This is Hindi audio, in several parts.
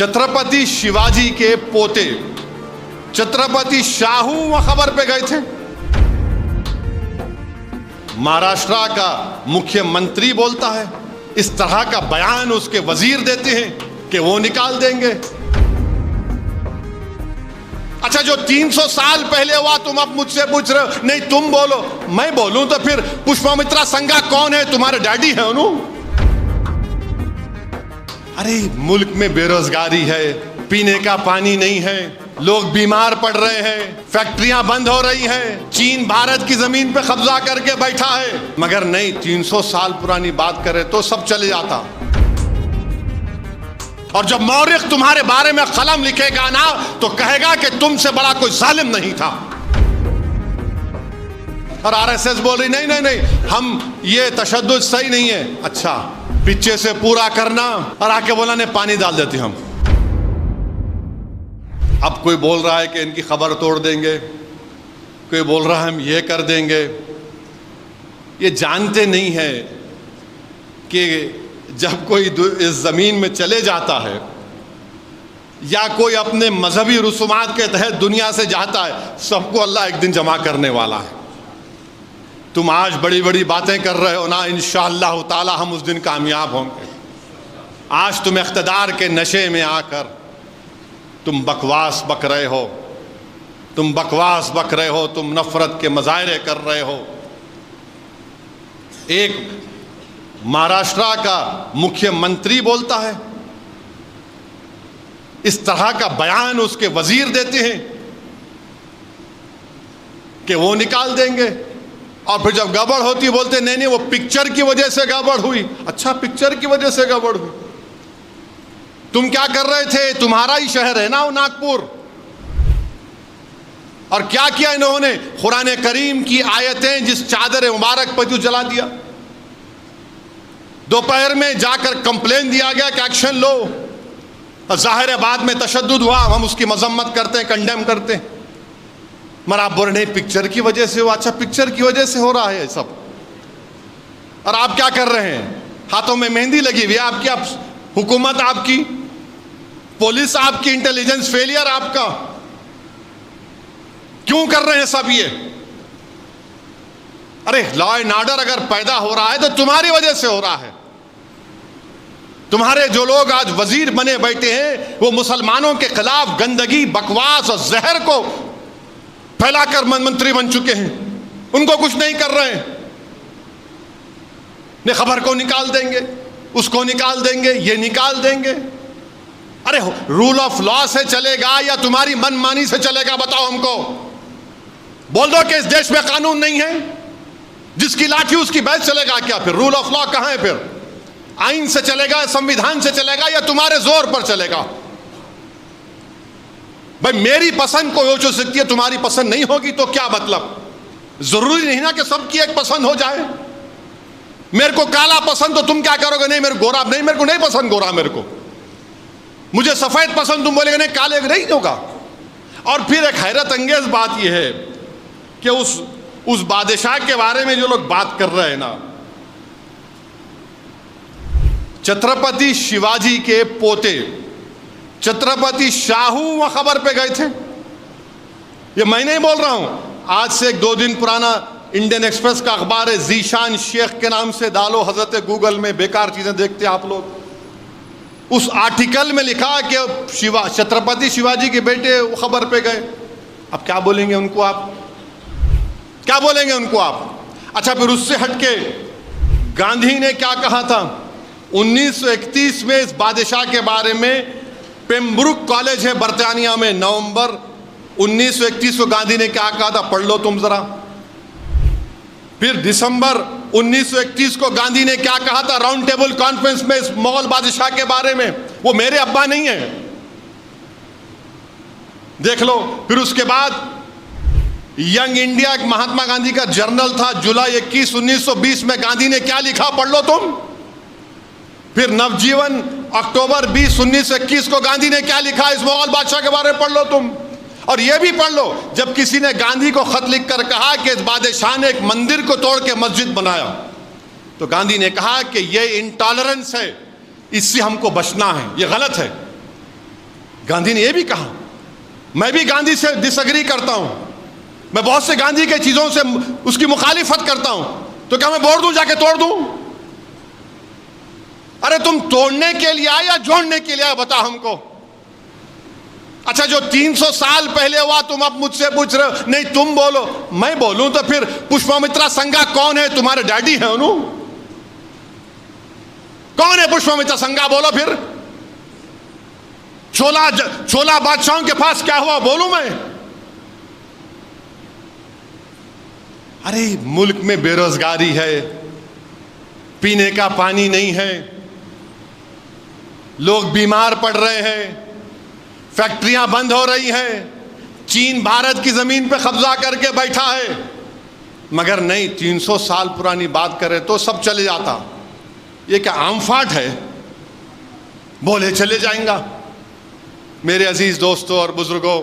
छत्रपति शिवाजी के पोते छत्रपति शाहू वहां खबर पे गए थे। महाराष्ट्र का मुख्यमंत्री बोलता है, इस तरह का बयान उसके वजीर देते हैं कि वो निकाल देंगे। अच्छा, जो 300 साल पहले हुआ तुम अब मुझसे पूछ रहे हो, नहीं तुम बोलो मैं बोलूं तो फिर पुष्पमित्रा संघा कौन है? तुम्हारे डैडी है उन्होंने। अरे मुल्क में बेरोजगारी है, पीने का पानी नहीं है, लोग बीमार पड़ रहे हैं, फैक्ट्रियां बंद हो रही हैं, चीन भारत की जमीन पे कब्जा करके बैठा है। मगर नहीं, 300 साल पुरानी बात करे तो सब चले जाता। और जब मौर्य तुम्हारे बारे में कलम लिखेगा ना तो कहेगा कि तुमसे बड़ा कोई जालिम नहीं था। और आरएसएस बोल रही नहीं नहीं नहीं, हम ये तशद्दुद सही नहीं है। अच्छा, पीछे से पूरा करना और आके बोला ने पानी डाल देते हम। अब कोई बोल रहा है कि इनकी खबर तोड़ देंगे, कोई बोल रहा है हम ये कर देंगे। ये जानते नहीं है कि जब कोई इस जमीन में चले जाता है या कोई अपने मजहबी रसूमात के तहत दुनिया से जाता है, सबको अल्लाह एक दिन जमा करने वाला है। तुम आज बड़ी बड़ी बातें कर रहे हो ना, इंशाअल्लाह ताला हम उस दिन कामयाब होंगे। आज तुम इख्तिदार के नशे में आकर तुम बकवास बक रहे हो, तुम बकवास बक रहे हो, तुम नफरत के मजाहरे कर रहे हो। एक महाराष्ट्र का मुख्यमंत्री बोलता है, इस तरह का बयान उसके वजीर देते हैं कि वो निकाल देंगे। और फिर जब गड़बड़ होती बोलते नहीं नहीं वो पिक्चर की वजह से गड़बड़ हुई। अच्छा, पिक्चर की वजह से गड़बड़ हुई? तुम क्या कर रहे थे? तुम्हारा ही शहर है ना वो नागपुर। और क्या किया इन्होंने? कुरान करीम की आयतें जिस चादर मुबारक पर जला दिया। दोपहर में जाकर कंप्लेन दिया गया कि एक्शन लो। और जाहिर है बाद में तशद्दुद हुआ, हम उसकी मजम्मत करते हैं, कंडेम करते हैं। मगर आप बोल रहे नहीं पिक्चर की वजह से हुआ। अच्छा, पिक्चर की वजह से हो रहा है सब। और आप क्या कर रहे हैं? हाथों में मेहंदी लगी हुई है आपकी, आप हुकूमत आपकी, पुलिस आपकी, इंटेलिजेंस फेलियर आपका। क्यों कर रहे हैं सब ये? अरे लॉ एंड ऑर्डर अगर पैदा हो रहा है तो तुम्हारी वजह से हो रहा है। तुम्हारे जो लोग आज वजीर बने बैठे हैं वो मुसलमानों के खिलाफ गंदगी, बकवास और जहर को फैलाकर मंत्री बन चुके हैं। उनको कुछ नहीं कर रहे हैं। ने खबर को निकाल देंगे, उसको निकाल देंगे, ये निकाल देंगे। अरे रूल ऑफ लॉ से चलेगा या तुम्हारी मनमानी से चलेगा? बताओ हमको। बोल दो कि इस देश में कानून नहीं है, जिसकी लाठी उसकी बैच चलेगा क्या? फिर रूल ऑफ लॉ कहां है? फिर आइन से चलेगा, संविधान से चलेगा या तुम्हारे जोर पर चलेगा? भाई मेरी पसंद कोई हो सकती है, तुम्हारी पसंद नहीं होगी तो क्या मतलब? जरूरी नहीं ना कि सबकी एक पसंद हो जाए। मेरे को काला पसंद तो तुम क्या करोगे? नहीं मेरे गोरा नहीं, मेरे को नहीं पसंद गोरा, मेरे को मुझे सफेद पसंद, तुम बोलेगे नहीं काले नहीं होगा। और फिर एक हैरत अंगेज बात यह है कि उस बादशाह के बारे में जो लोग बात कर रहे हैं ना, छत्रपति शिवाजी के पोते छत्रपति शाहू वहां खबर पे गए थे। ये मैं नहीं बोल रहा हूं, आज से 1-2 दिन पुराना इंडियन एक्सप्रेस का अखबार है, जीशान शेख के नाम से डालो हजरत गूगल में, बेकार चीजें देखते आप लोग। उस आर्टिकल में लिखा कि छत्रपति शिवाजी के बेटे खबर पे गए। अब क्या बोलेंगे उनको आप? क्या बोलेंगे उनको आप? अच्छा, फिर उससे हटके गांधी ने क्या कहा था? 1931 में इस बादशाह के बारे में, पेम्ब्रुक कॉलेज है बर्तानिया में, नवंबर 1931 को गांधी ने क्या कहा था? पढ़ लो तुम जरा। फिर दिसंबर 1931 को गांधी ने क्या कहा था राउंड टेबल कॉन्फ्रेंस में इस मुगल बादशाह के बारे में? वो मेरे अब्बा नहीं है, देख लो। फिर उसके बाद यंग इंडिया महात्मा गांधी का जर्नल था, जुलाई 21, 1920 में गांधी ने क्या लिखा? पढ़ लो तुम। फिर नवजीवन अक्टूबर 20, 1921 को गांधी ने क्या लिखा इस मुगल बादशाह के बारे में? पढ़ लो तुम। और यह भी पढ़ लो, जब किसी ने गांधी को खत लिखकर कहा कि इस बादशाह ने एक मंदिर को तोड़ के मस्जिद बनाया, तो गांधी ने कहा कि यह इंटॉलरेंस है, इससे हमको बचना है, यह गलत है। गांधी ने यह भी कहा, मैं भी गांधी से डिसएग्री करता हूं, मैं बहुत से गांधी के चीजों से उसकी मुखालिफत करता हूं, तो क्या मैं बोल दूं, जाके तोड़ दूं? अरे तुम तोड़ने के लिए आए या जोड़ने के लिए आए, बता हमको। अच्छा, जो 300 साल पहले हुआ तुम अब मुझसे पूछ रहे हो? नहीं तुम बोलो, मैं बोलूं तो फिर पुष्पमित्रा संघा कौन है? तुम्हारे डैडी हैं उन्हों? कौन है पुष्पमित्रा संघा? बोलो फिर। छोला बादशाहों के पास क्या हुआ, बोलूं मैं? अरे मुल्क में बेरोजगारी है, पीने का पानी नहीं है, लोग बीमार पड़ रहे हैं, फैक्ट्रियां बंद हो रही हैं, चीन भारत की जमीन पे कब्जा करके बैठा है। मगर नहीं, 300 साल पुरानी बात करें तो सब चले जाता। ये क्या आमफाट है? बोले चले जाएंगा। मेरे अजीज दोस्तों और बुजुर्गों,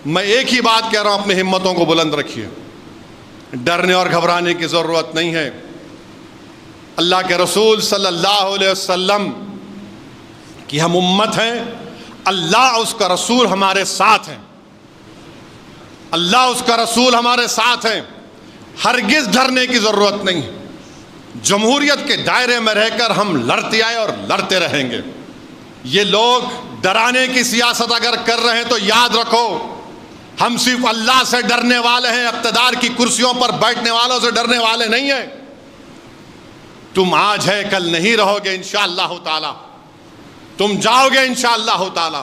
मैं एक ही बात कह रहा हूं, अपनी हिम्मतों को बुलंद रखिए, डरने और घबराने की जरूरत नहीं है। अल्लाह के रसूल सल्लल्लाहु अलैहि वसल्लम की हम उम्मत हैं, अल्लाह उसका रसूल हमारे साथ हैं, अल्लाह उसका रसूल हमारे साथ हैं, हरगिज डरने की जरूरत नहीं। जमहूरियत के दायरे में रहकर हम लड़ते आए और लड़ते रहेंगे। ये लोग डराने की सियासत अगर कर रहे हैं तो याद रखो, हम सिर्फ अल्लाह से डरने वाले हैं, इक़्तिदार की कुर्सियों पर बैठने वालों से डरने वाले नहीं हैं। तुम आज है कल नहीं रहोगे इंशाअल्लाह ताला, तुम जाओगे इंशाअल्लाह ताला,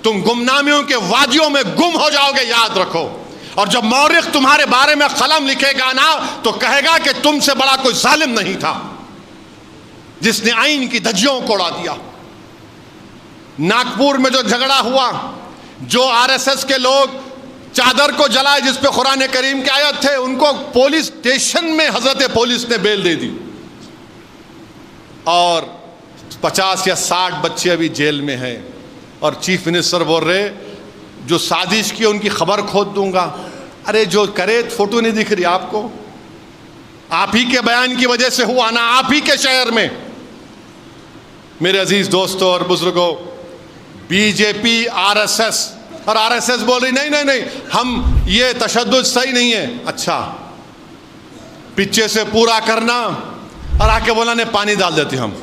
तुम गुमनामियों के वादियों में गुम हो जाओगे, याद रखो। और जब मौरिख तुम्हारे बारे में कलम लिखेगा ना, तो कहेगा कि तुमसे बड़ा कोई जालिम नहीं था जिसने आइन की धज्जियों को उड़ा दिया। नागपुर में जो झगड़ा हुआ, जो आरएसएस के लोग चादर को जलाए जिस पे कुरान करीम के आयत थे, उनको पुलिस स्टेशन में हजरत पुलिस ने बेल दे दी, और 50 या 60 बच्चे अभी जेल में हैं। और चीफ मिनिस्टर बोल रहे जो साजिश की उनकी खबर खोद दूंगा। अरे जो करे, फोटो नहीं दिख रही आपको? आप ही के बयान की वजह से हुआ ना, आप ही के शहर में। मेरे अजीज दोस्तों और बुजुर्गों, बीजेपी आरएसएस, और आरएसएस बोल रही नहीं नहीं नहीं, हम ये तशद्दुद सही नहीं है। अच्छा, पीछे से पूरा करना और आके बोला ने पानी डाल देते हम।